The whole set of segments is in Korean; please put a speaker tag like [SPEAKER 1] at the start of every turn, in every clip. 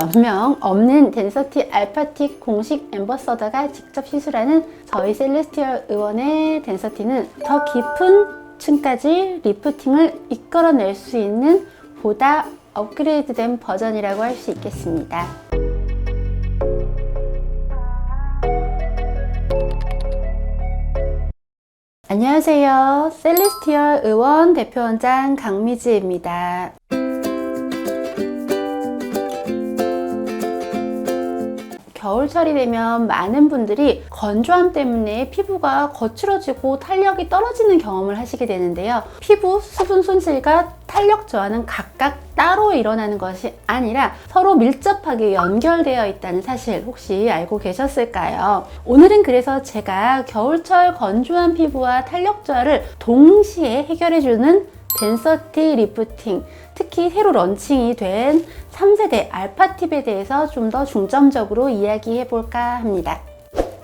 [SPEAKER 1] 몇 명 없는 덴서티 알파틱 공식 앰버서더가 직접 시술하는 저희 셀레스티얼 의원의 덴서티는 더 깊은 층까지 리프팅을 이끌어낼 수 있는 보다 업그레이드된 버전이라고 할 수 있겠습니다. 안녕하세요. 셀레스티얼 의원 대표원장 강미지입니다. 겨울철이 되면 많은 분들이 건조함 때문에 피부가 거칠어지고 탄력이 떨어지는 경험을 하시게 되는데요. 피부 수분 손실과 탄력 저하는 각각 따로 일어나는 것이 아니라 서로 밀접하게 연결되어 있다는 사실 혹시 알고 계셨을까요? 오늘은 그래서 제가 겨울철 건조한 피부와 탄력 저하를 동시에 해결해주는 덴서티 리프팅, 특히 새로 런칭이 된 3세대 알파팁에 대해서 좀 더 중점적으로 이야기해 볼까 합니다.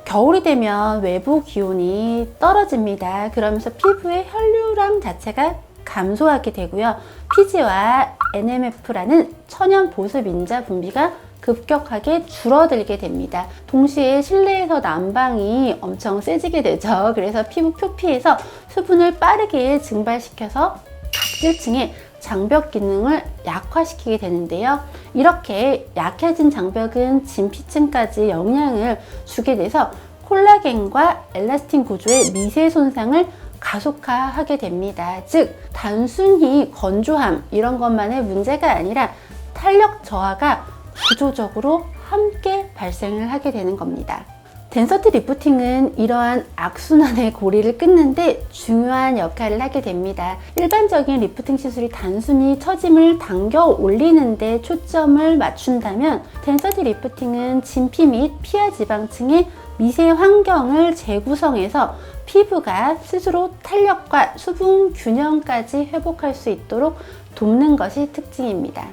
[SPEAKER 1] 겨울이 되면 외부 기온이 떨어집니다. 그러면서 피부의 혈류량 자체가 감소하게 되고요. 피지와 NMF라는 천연 보습 인자 분비가 급격하게 줄어들게 됩니다. 동시에 실내에서 난방이 엄청 세지게 되죠. 그래서 피부 표피에서 수분을 빠르게 증발시켜서 각질층의 장벽 기능을 약화시키게 되는데요. 이렇게 약해진 장벽은 진피층까지 영향을 주게 돼서 콜라겐과 엘라스틴 구조의 미세 손상을 가속화하게 됩니다. 즉, 단순히 건조함 이런 것만의 문제가 아니라 탄력 저하가 구조적으로 함께 발생을 하게 되는 겁니다. 덴서티 리프팅은 이러한 악순환의 고리를 끊는데 중요한 역할을 하게 됩니다. 일반적인 리프팅 시술이 단순히 처짐을 당겨 올리는 데 초점을 맞춘다면 덴서티 리프팅은 진피 및 피하 지방층의 미세 환경을 재구성해서 피부가 스스로 탄력과 수분 균형까지 회복할 수 있도록 돕는 것이 특징입니다.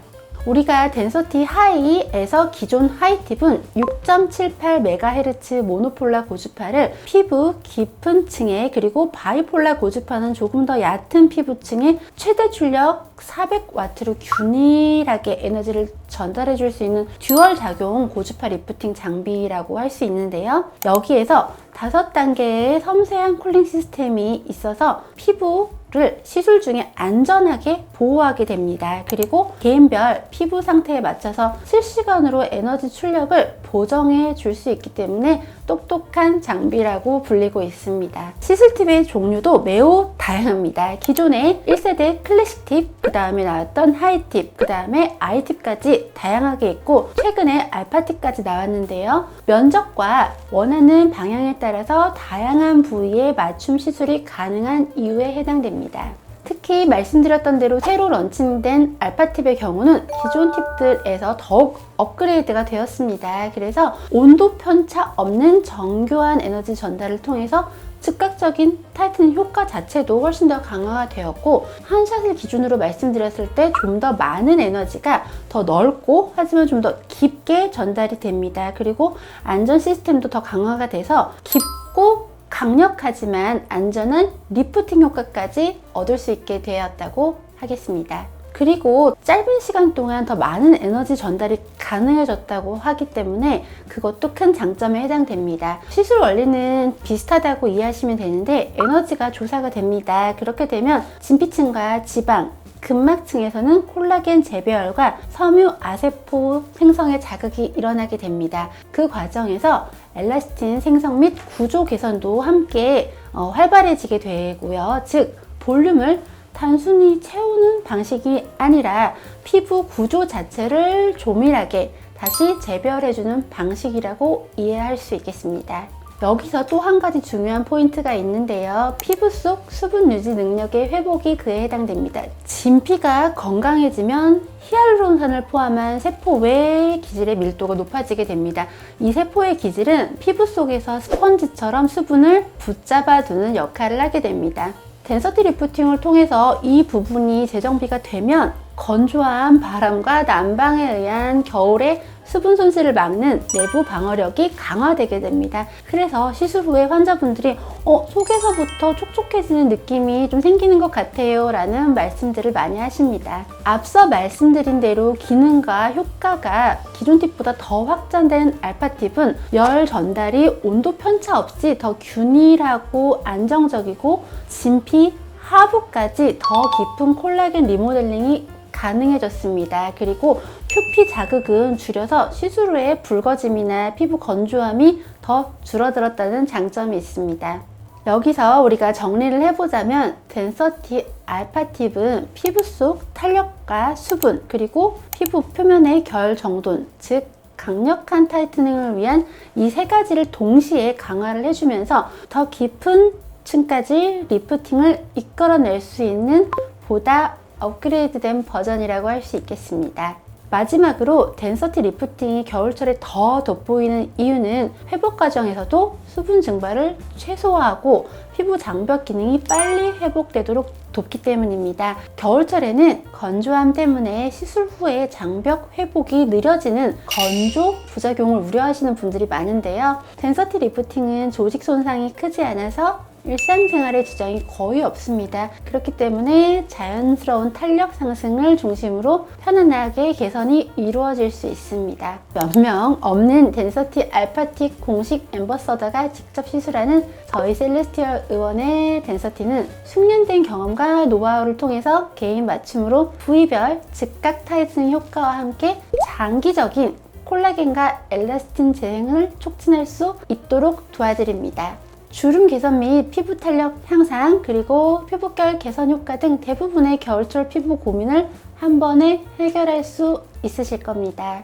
[SPEAKER 1] 우리가 덴서티 하이에서 기존 하이팁은 6.78MHz 모노폴라 고주파를 피부 깊은 층에, 그리고 바이폴라 고주파는 조금 더 얕은 피부층에 최대 출력 400W로 균일하게 에너지를 전달해 줄 수 있는 듀얼 작용 고주파 리프팅 장비라고 할 수 있는데요. 여기에서 5단계의 섬세한 쿨링 시스템이 있어서 피부를 시술 중에 안전하게 보호하게 됩니다. 그리고 개인별 피부 상태에 맞춰서 실시간으로 에너지 출력을 보정해 줄 수 있기 때문에 똑똑한 장비라고 불리고 있습니다. 시술 팁의 종류도 매우 다양합니다. 기존의 1세대 클래식 팁, 그 다음에 나왔던 하이 팁, 그 다음에 아이 팁까지 다양하게 있고, 최근에 알파 팁까지 나왔는데요. 면적과 원하는 방향에 따라서 다양한 부위에 맞춤 시술이 가능한 이유에 해당됩니다. 특히 말씀드렸던 대로 새로 런칭된 알파팁의 경우는 기존 팁들에서 더욱 업그레이드가 되었습니다. 그래서 온도 편차 없는 정교한 에너지 전달을 통해서 즉각적인 타이트닝 효과 자체도 훨씬 더 강화가 되었고, 한 샷을 기준으로 말씀드렸을 때 좀 더 많은 에너지가 더 넓고 하지만 좀 더 깊게 전달이 됩니다. 그리고 안전 시스템도 더 강화가 돼서 깊고 강력하지만 안전한 리프팅 효과까지 얻을 수 있게 되었다고 하겠습니다. 그리고 짧은 시간 동안 더 많은 에너지 전달이 가능해졌다고 하기 때문에 그것도 큰 장점에 해당됩니다. 시술 원리는 비슷하다고 이해하시면 되는데 에너지가 조사가 됩니다. 그렇게 되면 진피층과 지방, 근막층에서는 콜라겐 재배열과 섬유 아세포 생성의 자극이 일어나게 됩니다. 그 과정에서 엘라스틴 생성 및 구조 개선도 함께 활발해지게 되고요. 즉, 볼륨을 단순히 채우는 방식이 아니라 피부 구조 자체를 조밀하게 다시 재배열해주는 방식이라고 이해할 수 있겠습니다. 여기서 또 한 가지 중요한 포인트가 있는데요. 피부 속 수분 유지 능력의 회복이 그에 해당됩니다. 진피가 건강해지면 히알루론산을 포함한 세포 외 기질의 밀도가 높아지게 됩니다. 이 세포의 기질은 피부 속에서 스펀지처럼 수분을 붙잡아두는 역할을 하게 됩니다. 덴서티 리프팅을 통해서 이 부분이 재정비가 되면 건조한 바람과 난방에 의한 겨울의 수분 손실을 막는 내부 방어력이 강화되게 됩니다. 그래서 시술 후에 환자분들이 속에서부터 촉촉해지는 느낌이 좀 생기는 것 같아요 라는 말씀들을 많이 하십니다. 앞서 말씀드린 대로 기능과 효과가 기존 팁보다 더 확장된 알파 팁은 열 전달이 온도 편차 없이 더 균일하고 안정적이고 진피 하부까지 더 깊은 콜라겐 리모델링이 가능해졌습니다. 그리고 표피 자극은 줄여서 시술 후에 붉어짐이나 피부 건조함이 더 줄어들었다는 장점이 있습니다. 여기서 우리가 정리를 해보자면 덴서티 알파 팁은 피부 속 탄력과 수분 그리고 피부 표면의 결 정돈 즉 강력한 타이트닝을 위한 이 세 가지를 동시에 강화를 해주면서 더 깊은 층까지 리프팅을 이끌어낼 수 있는 보다 업그레이드된 버전이라고 할 수 있겠습니다. 마지막으로 덴서티 리프팅이 겨울철에 더 돋보이는 이유는 회복 과정에서도 수분 증발을 최소화하고 피부 장벽 기능이 빨리 회복되도록 돕기 때문입니다. 겨울철에는 건조함 때문에 시술 후에 장벽 회복이 느려지는 건조 부작용을 우려하시는 분들이 많은데요. 덴서티 리프팅은 조직 손상이 크지 않아서 일상생활에 지장이 거의 없습니다. 그렇기 때문에 자연스러운 탄력 상승을 중심으로 편안하게 개선이 이루어질 수 있습니다. 몇 명 없는 덴서티 알파틱 공식 앰버서더가 직접 시술하는 저희 셀레스티얼 의원의 덴서티는 숙련된 경험과 노하우를 통해서 개인 맞춤으로 부위별 즉각 타이트닝 효과와 함께 장기적인 콜라겐과 엘라스틴 재생을 촉진할 수 있도록 도와드립니다. 주름 개선 및 피부 탄력 향상 그리고 피부결 개선 효과 등 대부분의 겨울철 피부 고민을 한 번에 해결할 수 있으실 겁니다.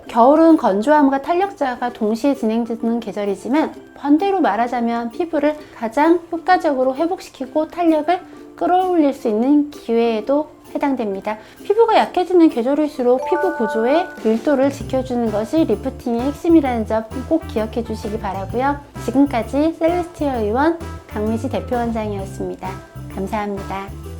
[SPEAKER 1] 겨울은 건조함과 탄력자가 동시에 진행되는 계절이지만 반대로 말하자면 피부를 가장 효과적으로 회복시키고 탄력을 끌어올릴 수 있는 기회에도 해당됩니다. 피부가 약해지는 계절일수록 피부 구조의 밀도를 지켜주는 것이 리프팅의 핵심이라는 점 꼭 기억해 주시기 바라고요. 지금까지 셀레스티얼 의원 강미지 대표원장이었습니다. 감사합니다.